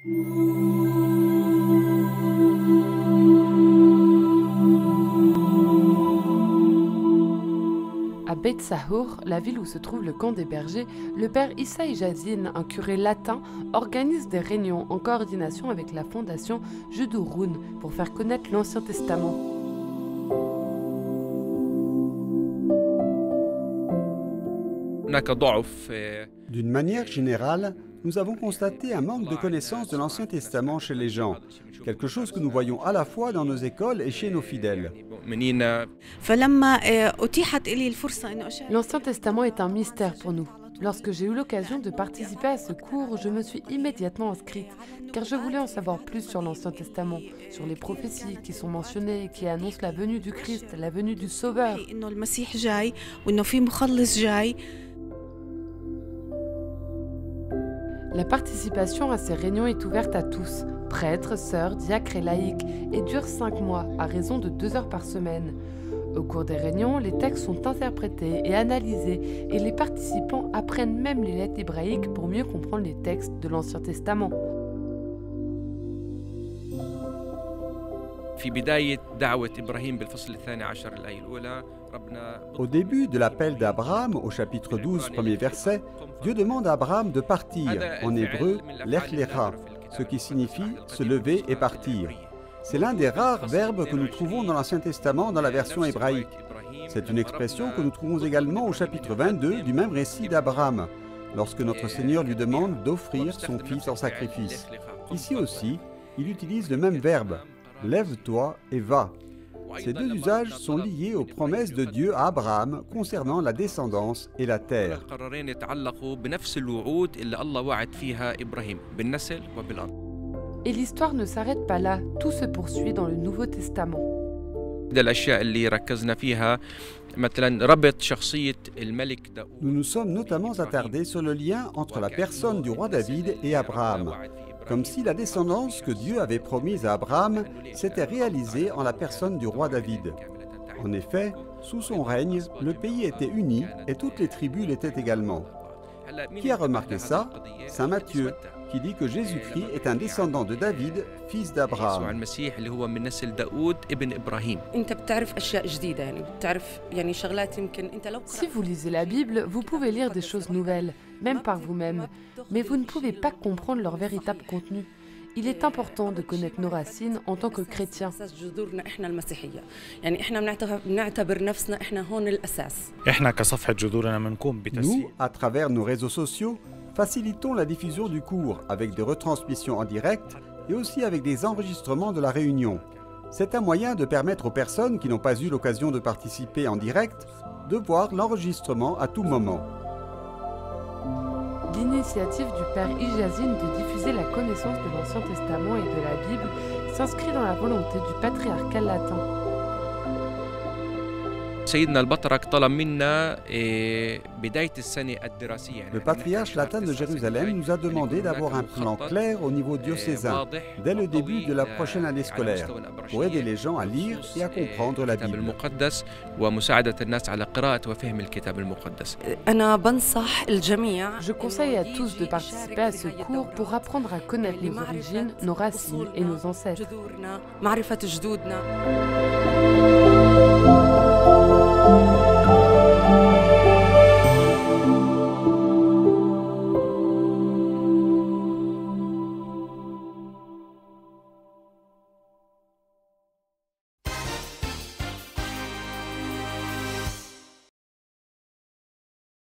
À Beit Sahour, la ville où se trouve le camp des bergers, le père Issa Ijazine, un curé latin, organise des réunions en coordination avec la fondation Judurun pour faire connaître l'Ancien Testament. D'une manière générale, nous avons constaté un manque de connaissance de l'Ancien Testament chez les gens, quelque chose que nous voyons à la fois dans nos écoles et chez nos fidèles. L'Ancien Testament est un mystère pour nous. Lorsque j'ai eu l'occasion de participer à ce cours, je me suis immédiatement inscrite, car je voulais en savoir plus sur l'Ancien Testament, sur les prophéties qui sont mentionnées et qui annoncent la venue du Christ, la venue du Sauveur. La participation à ces réunions est ouverte à tous, prêtres, sœurs, diacres et laïcs, et dure 5 mois, à raison de 2 heures par semaine. Au cours des réunions, les textes sont interprétés et analysés, et les participants apprennent même les lettres hébraïques pour mieux comprendre les textes de l'Ancien Testament. Au début de l'appel d'Abraham, au chapitre 12, premier verset, Dieu demande à Abraham de partir, en hébreu, lech lecha, ce qui signifie se lever et partir. C'est l'un des rares verbes que nous trouvons dans l'Ancien Testament dans la version hébraïque. C'est une expression que nous trouvons également au chapitre 22 du même récit d'Abraham, lorsque notre Seigneur lui demande d'offrir son fils en sacrifice. Ici aussi, il utilise le même verbe, lève-toi et va. Ces deux usages sont liés aux promesses de Dieu à Abraham concernant la descendance et la terre. Et l'histoire ne s'arrête pas là, tout se poursuit dans le Nouveau Testament. Nous nous sommes notamment attardés sur le lien entre la personne du roi David et Abraham, comme si la descendance que Dieu avait promise à Abraham s'était réalisée en la personne du roi David. En effet, sous son règne, le pays était uni et toutes les tribus l'étaient également. Qui a remarqué ça? Saint Matthieu, qui dit que Jésus-Christ est un descendant de David, fils d'Abraham. Si vous lisez la Bible, vous pouvez lire des choses nouvelles, même par vous-même, mais vous ne pouvez pas comprendre leur véritable contenu. Il est important de connaître nos racines en tant que chrétiens. Nous, à travers nos réseaux sociaux, facilitons la diffusion du cours avec des retransmissions en direct et aussi avec des enregistrements de la réunion. C'est un moyen de permettre aux personnes qui n'ont pas eu l'occasion de participer en direct de voir l'enregistrement à tout moment. L'initiative du père Ijazine de diffuser la connaissance de l'Ancien Testament et de la Bible s'inscrit dans la volonté du patriarcat latin. Le patriarche latin de Jérusalem nous a demandé d'avoir un plan clair au niveau diocésain dès le début de la prochaine année scolaire pour aider les gens à lire et à comprendre la Bible. Je conseille à tous de participer à ce cours pour apprendre à connaître les origines, nos racines et nos ancêtres. Thank you.